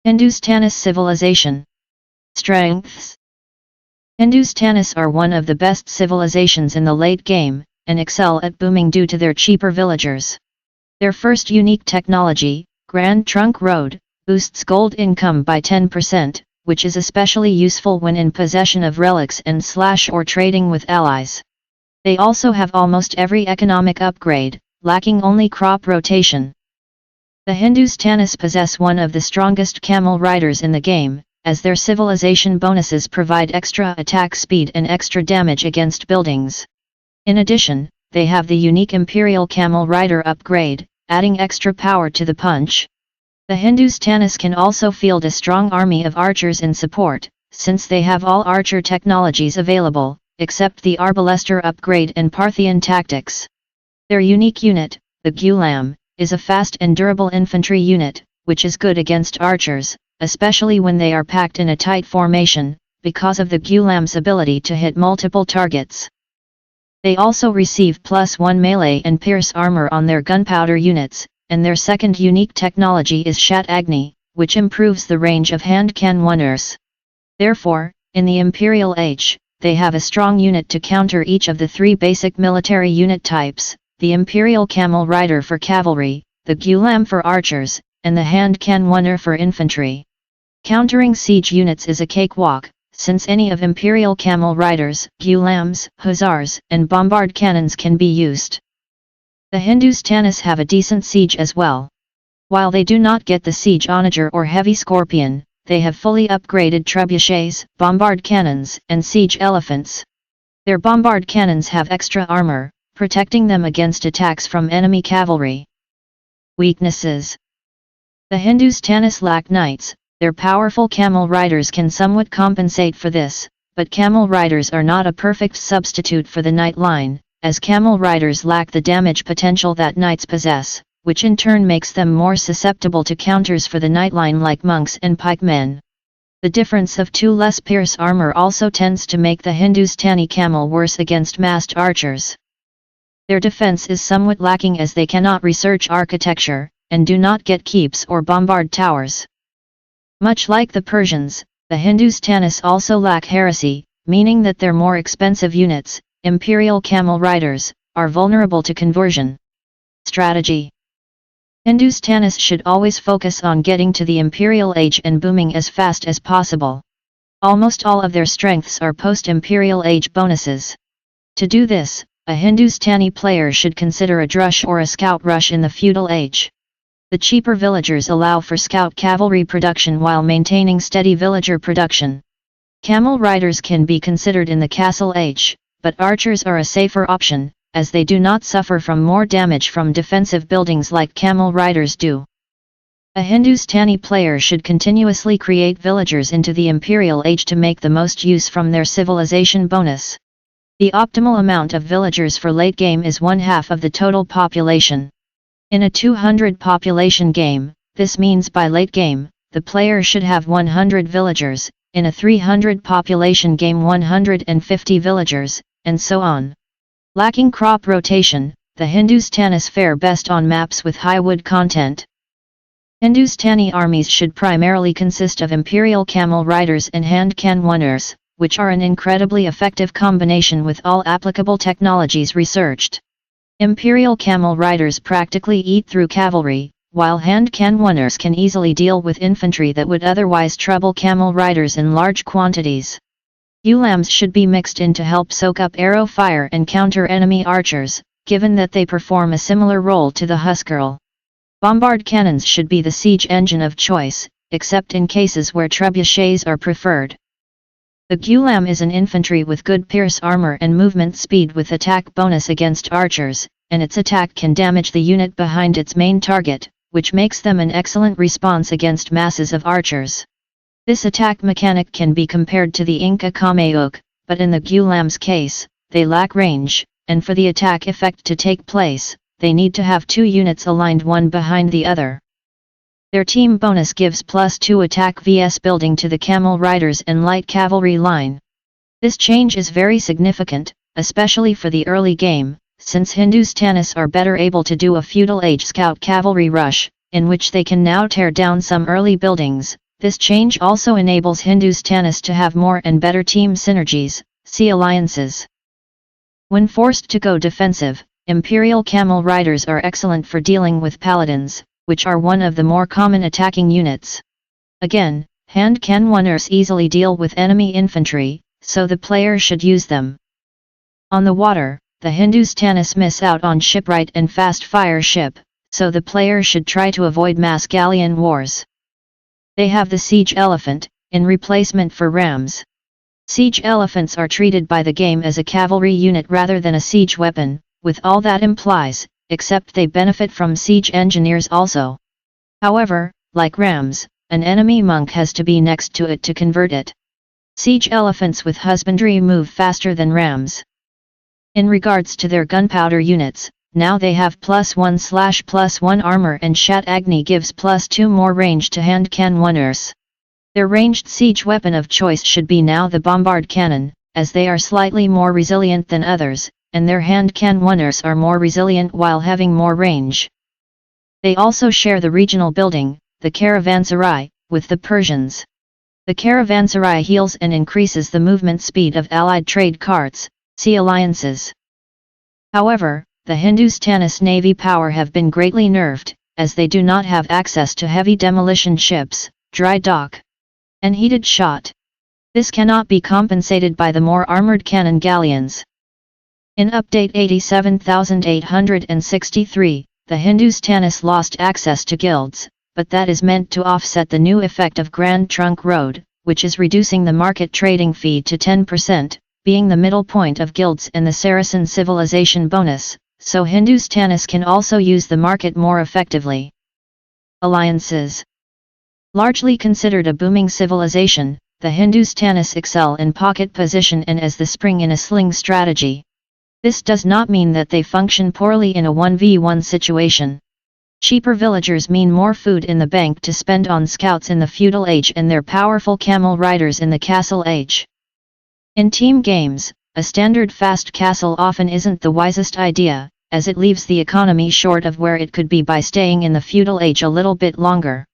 Hindustanis civilization. Strengths. Hindustanis are one of the best civilizations in the late game, and excel at booming due to their cheaper villagers. Their first unique technology, Grand Trunk Road, boosts gold income by 10%, which is especially useful when in possession of relics and / or trading with allies. They also have almost every economic upgrade, lacking only crop rotation. The Hindustanis possess one of the strongest camel riders in the game, as their civilization bonuses provide extra attack speed and extra damage against buildings. In addition, they have the unique Imperial Camel Rider upgrade, adding extra power to the punch. The Hindustanis can also field a strong army of archers in support, since they have all archer technologies available, except the Arbalester upgrade and Parthian tactics. Their unique unit, the Ghulam, is a fast and durable infantry unit, which is good against archers, especially when they are packed in a tight formation, because of the Ghulam's ability to hit multiple targets. They also receive +1 melee and pierce armor on their gunpowder units, and their second unique technology is Shatagni, which improves the range of hand cannoneers. Therefore, in the Imperial Age, they have a strong unit to counter each of the three basic military unit types, the Imperial Camel Rider for cavalry, the Ghulam for archers, and the hand cannoneer for infantry. Countering siege units is a cakewalk, since any of Imperial Camel Riders, Ghulams, Hussars, and bombard cannons can be used. The Hindustanis have a decent siege as well. While they do not get the siege onager or heavy scorpion, they have fully upgraded trebuchets, bombard cannons, and siege elephants. Their bombard cannons have extra armor, protecting them against attacks from enemy cavalry. Weaknesses. The Hindustanis lack knights. Their powerful camel riders can somewhat compensate for this, but camel riders are not a perfect substitute for the knight line, as camel riders lack the damage potential that knights possess, which in turn makes them more susceptible to counters for the knight line like monks and pikemen. The difference of 2 less pierce armor also tends to make the Hindustani camel worse against massed archers. Their defense is somewhat lacking as they cannot research architecture, and do not get keeps or bombard towers. Much like the Persians, the Hindustanis also lack heresy, meaning that their more expensive units, Imperial Camel Riders, are vulnerable to conversion. Strategy. Hindustanis should always focus on getting to the Imperial Age and booming as fast as possible. Almost all of their strengths are post-Imperial Age bonuses. To do this, a Hindustani player should consider a drush or a scout rush in the Feudal Age. The cheaper villagers allow for scout cavalry production while maintaining steady villager production. Camel riders can be considered in the Castle Age, but archers are a safer option, as they do not suffer from more damage from defensive buildings like camel riders do. A Hindustani player should continuously create villagers into the Imperial Age to make the most use from their civilization bonus. The optimal amount of villagers for late game is 1/2 of the total population. In a 200 population game, this means by late game, the player should have 100 villagers, in a 300 population game 150 villagers, and so on. Lacking crop rotation, the Hindustanis fare best on maps with high wood content. Hindustani armies should primarily consist of Imperial Camel Riders and hand cannoneers, which are an incredibly effective combination with all applicable technologies researched. Imperial Camel Riders practically eat through cavalry, while hand cannoneers can easily deal with infantry that would otherwise trouble camel riders in large quantities. Ghulams should be mixed in to help soak up arrow fire and counter enemy archers, given that they perform a similar role to the Hussar. Bombard cannons should be the siege engine of choice, except in cases where trebuchets are preferred. The Ghulam is an infantry with good pierce armor and movement speed with attack bonus against archers, and its attack can damage the unit behind its main target, which makes them an excellent response against masses of archers. This attack mechanic can be compared to the Inca Kameuk, but in the Ghulam's case, they lack range, and for the attack effect to take place, they need to have 2 units aligned one behind the other. Their team bonus gives +2 attack vs building to the Camel Riders and light cavalry line. This change is very significant, especially for the early game, since Hindustanis are better able to do a Feudal Age scout cavalry rush, in which they can now tear down some early buildings, This change also enables Hindustanis to have more and better team synergies, see alliances. When forced to go defensive, Imperial Camel Riders are excellent for dealing with paladins, which are one of the more common attacking units. Again, hand Cannoneers easily deal with enemy infantry, so the player should use them. On the water, the Hindustanis miss out on shipwright and fast-fire ship, so the player should try to avoid mass galleon wars. They have the siege elephant, in replacement for rams. Siege elephants are treated by the game as a cavalry unit rather than a siege weapon, with all that implies, except they benefit from siege engineers also. However, like rams, an enemy monk has to be next to it to convert it. Siege elephants with husbandry move faster than rams. In regards to their gunpowder units, now they have +1/+1 armor and Shatagni gives +2 more range to hand Cannoneers. Their ranged siege weapon of choice should be now the bombard cannon, as they are slightly more resilient than others, and their hand Cannoneers are more resilient while having more range. They also share the regional building, the caravanserai, with the Persians. The caravanserai heals and increases the movement speed of allied trade carts, see alliances. However, the Hindustanis navy power have been greatly nerfed, as they do not have access to heavy demolition ships, dry dock, and heated shot. This cannot be compensated by the more armored cannon galleons. In Update 87,863, the Hindustanis lost access to guilds, but that is meant to offset the new effect of Grand Trunk Road, which is reducing the market trading fee to 10%, being the middle point of guilds and the Saracen civilization bonus, so Hindustanis can also use the market more effectively. Alliances. Largely considered a booming civilization, the Hindustanis excel in pocket position and as the spring in a sling strategy. This does not mean that they function poorly in a 1v1 situation. Cheaper villagers mean more food in the bank to spend on scouts in the feudal age and their powerful camel riders in the castle age. In team games, a standard fast castle often isn't the wisest idea, as it leaves the economy short of where it could be by staying in the feudal age a little bit longer.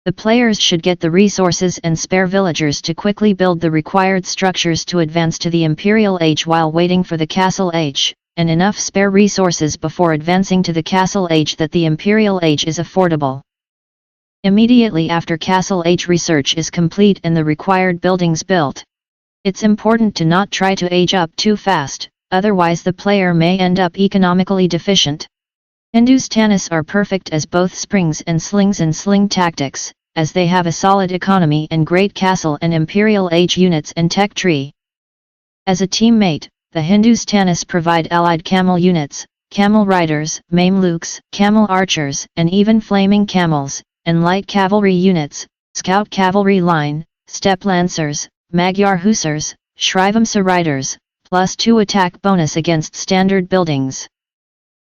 The players should get the resources and spare villagers to quickly build the required structures to advance to the imperial age while waiting for the castle age, and enough spare resources before advancing to the castle age that the imperial age is affordable. Immediately after castle age research is complete and the required buildings built. It's important to not try to age up too fast, otherwise the player may end up economically deficient. Hindustanis are perfect as both springs and slings in sling tactics, as they have a solid economy and great castle and imperial age units and tech tree. As a teammate, the Hindustanis provide allied camel units, camel riders, Mamelukes, camel archers, and even flaming camels, and light cavalry units, scout cavalry line, steppe lancers, Magyar hussars, Shrivamsa riders, +2 attack bonus against standard buildings.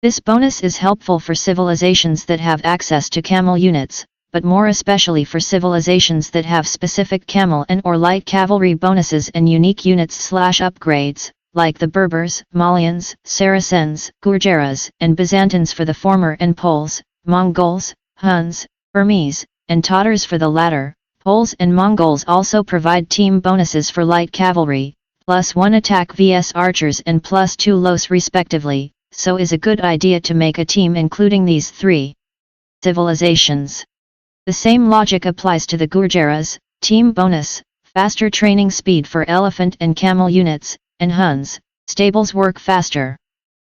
This bonus is helpful for civilizations that have access to camel units, but more especially for civilizations that have specific camel and or light cavalry bonuses and unique units/upgrades, like the Berbers, Malians, Saracens, Gurjaras, and Byzantines for the former and Poles, Mongols, Huns, Burmese, and Tatars for the latter. Poles and Mongols also provide team bonuses for light cavalry, +1 attack vs archers and +2 los respectively, so is a good idea to make a team including these three civilizations. The same logic applies to the Gurjaras, team bonus, faster training speed for elephant and camel units, and Huns, stables work faster.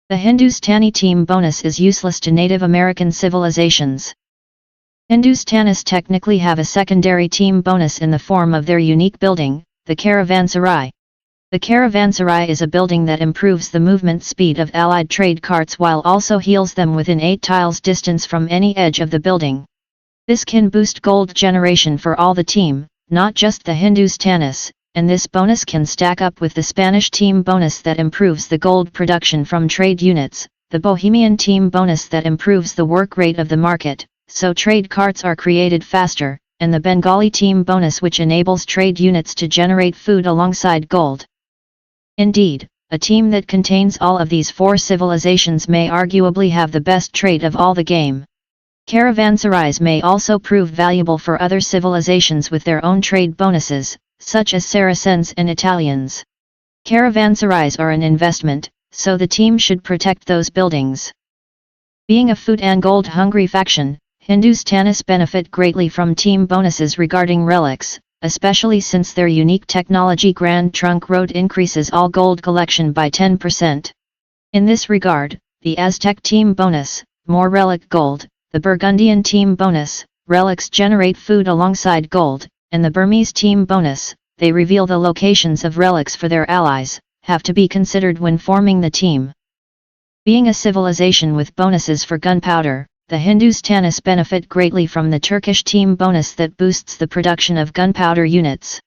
The Hindustani team bonus is useless to Native American civilizations. Hindustanis technically have a secondary team bonus in the form of their unique building, the caravanserai. The caravanserai is a building that improves the movement speed of allied trade carts while also heals them within 8 tiles distance from any edge of the building. This can boost gold generation for all the team, not just the Hindustanis, and this bonus can stack up with the Spanish team bonus that improves the gold production from trade units, the Bohemian team bonus that improves the work rate of the market, so trade carts are created faster, and the Bengali team bonus which enables trade units to generate food alongside gold. Indeed, a team that contains all of these 4 civilizations may arguably have the best trait of all the game. Caravanserais may also prove valuable for other civilizations with their own trade bonuses, such as Saracens and Italians. Caravanserais are an investment, so the team should protect those buildings. Being a food and gold-hungry faction, Hindustanis benefit greatly from team bonuses regarding relics, especially since their unique technology Grand Trunk Road increases all gold collection by 10%. In this regard, the Aztec team bonus, more relic gold, the Burgundian team bonus, relics generate food alongside gold, and the Burmese team bonus, they reveal the locations of relics for their allies, have to be considered when forming the team. Being a civilization with bonuses for gunpowder, the Hindustanis benefit greatly from the Turkish team bonus that boosts the production of gunpowder units.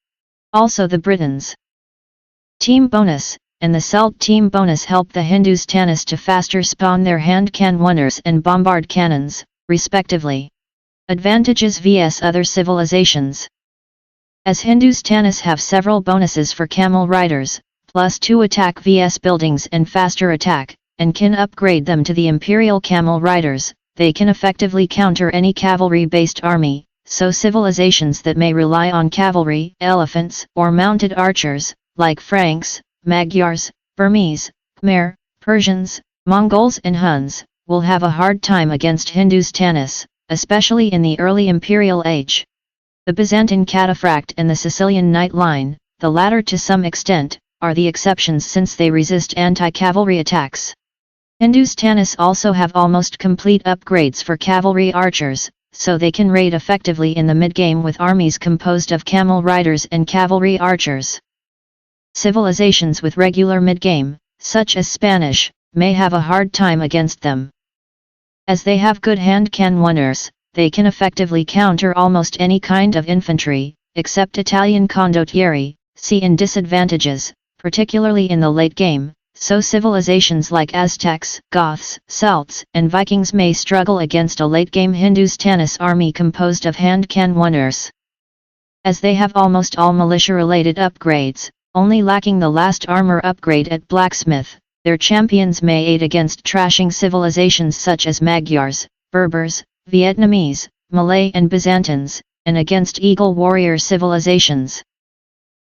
Also the Britons' team bonus and the Celt team bonus help the Hindustanis to faster spawn their hand cannoneers and bombard cannons, respectively. Advantages vs other civilizations. As Hindustanis have several bonuses for camel riders, +2 attack vs buildings and faster attack, and can upgrade them to the Imperial Camel Riders, they can effectively counter any cavalry-based army, so civilizations that may rely on cavalry, elephants, or mounted archers, like Franks, Magyars, Burmese, Khmer, Persians, Mongols and Huns, will have a hard time against Hindustanis, especially in the early Imperial Age. The Byzantine cataphract and the Sicilian knight line, the latter to some extent, are the exceptions since they resist anti-cavalry attacks. Hindustanis also have almost complete upgrades for cavalry archers, so they can raid effectively in the mid-game with armies composed of camel riders and cavalry archers. Civilizations with regular mid-game, such as Spanish, may have a hard time against them. As they have good hand cannoneers, they can effectively counter almost any kind of infantry, except Italian condottieri, see in disadvantages, particularly in the late game, so civilizations like Aztecs, Goths, Celts, and Vikings may struggle against a late-game Hindustanis army composed of hand cannoneers. As they have almost all militia-related upgrades, only lacking the last armor upgrade at blacksmith, their champions may aid against trashing civilizations such as Magyars, Berbers, Vietnamese, Malay and Byzantines, and against eagle warrior civilizations.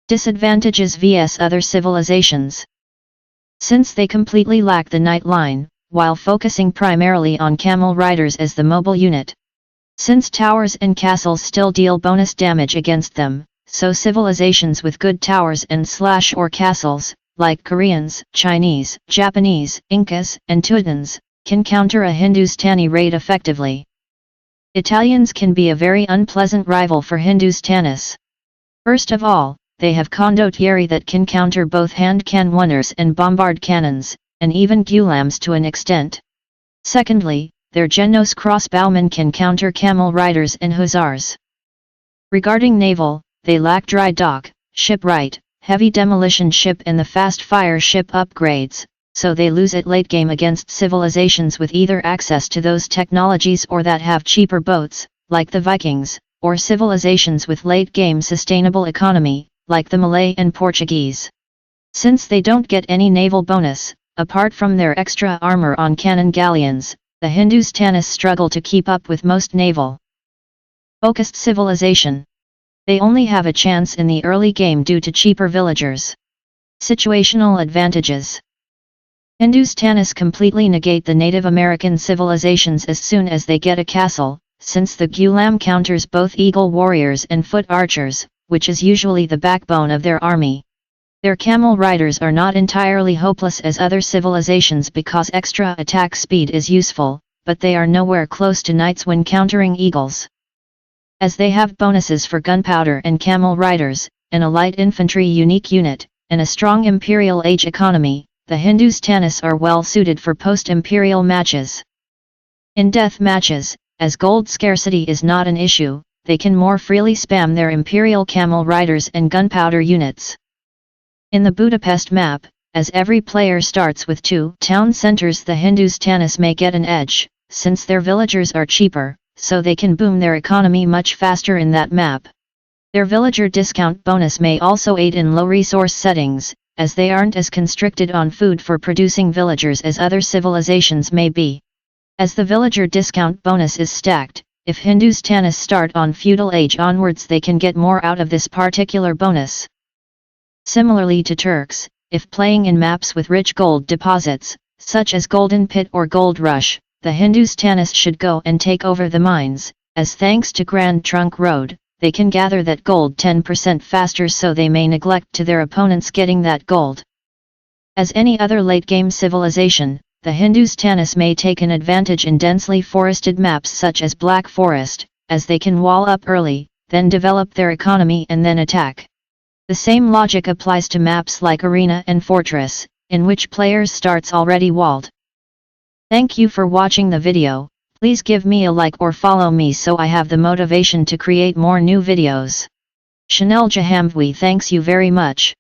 Disadvantages vs other civilizations. Since they completely lack the knight line, while focusing primarily on camel riders as the mobile unit. Since towers and castles still deal bonus damage against them, so civilizations with good towers and or castles, like Koreans, Chinese, Japanese, Incas, and Teutons, can counter a Hindustani raid effectively. Italians can be a very unpleasant rival for Hindustanis. First of all, they have condottieri that can counter both hand cannoneers and bombard cannons, and even Ghulams to an extent. Secondly, their Genos crossbowmen can counter camel riders and hussars. Regarding naval, they lack dry dock, shipwright, heavy demolition ship and the fast fire ship upgrades, so they lose at late game against civilizations with either access to those technologies or that have cheaper boats, like the Vikings, or civilizations with late game sustainable economy, like the Malay and Portuguese. Since they don't get any naval bonus, apart from their extra armor on cannon galleons, the Hindustanis struggle to keep up with most naval focused civilization. They only have a chance in the early game due to cheaper villagers. Situational advantages. Hindustanis completely negate the Native American civilizations as soon as they get a castle, since the Ghulam counters both eagle warriors and foot archers, which is usually the backbone of their army. Their camel riders are not entirely hopeless as other civilizations because extra attack speed is useful, but they are nowhere close to knights when countering eagles. As they have bonuses for gunpowder and camel riders, and a light infantry unique unit, and a strong Imperial Age economy, the Hindustanis are well suited for post-imperial matches. In death matches, as gold scarcity is not an issue, they can more freely spam their Imperial Camel Riders and gunpowder units. In the Budapest map, as every player starts with 2 town centers, the Hindustanis may get an edge, since their villagers are cheaper, so they can boom their economy much faster in that map. Their villager discount bonus may also aid in low resource settings, as they aren't as constricted on food for producing villagers as other civilizations may be. As the villager discount bonus is stacked, if Hindustanis start on feudal age onwards they can get more out of this particular bonus. Similarly to Turks, if playing in maps with rich gold deposits, such as Golden Pit or Gold Rush, the Hindustanis should go and take over the mines, as thanks to Grand Trunk Road, they can gather that gold 10% faster, so they may neglect to their opponents getting that gold. As any other late-game civilization, the Hindustanis may take an advantage in densely forested maps such as Black Forest, as they can wall up early, then develop their economy and then attack. The same logic applies to maps like Arena and Fortress, in which players starts already walled. Thank you for watching the video. Please give me a like or follow me so I have the motivation to create more new videos. Chanel Jahamvi thanks you very much.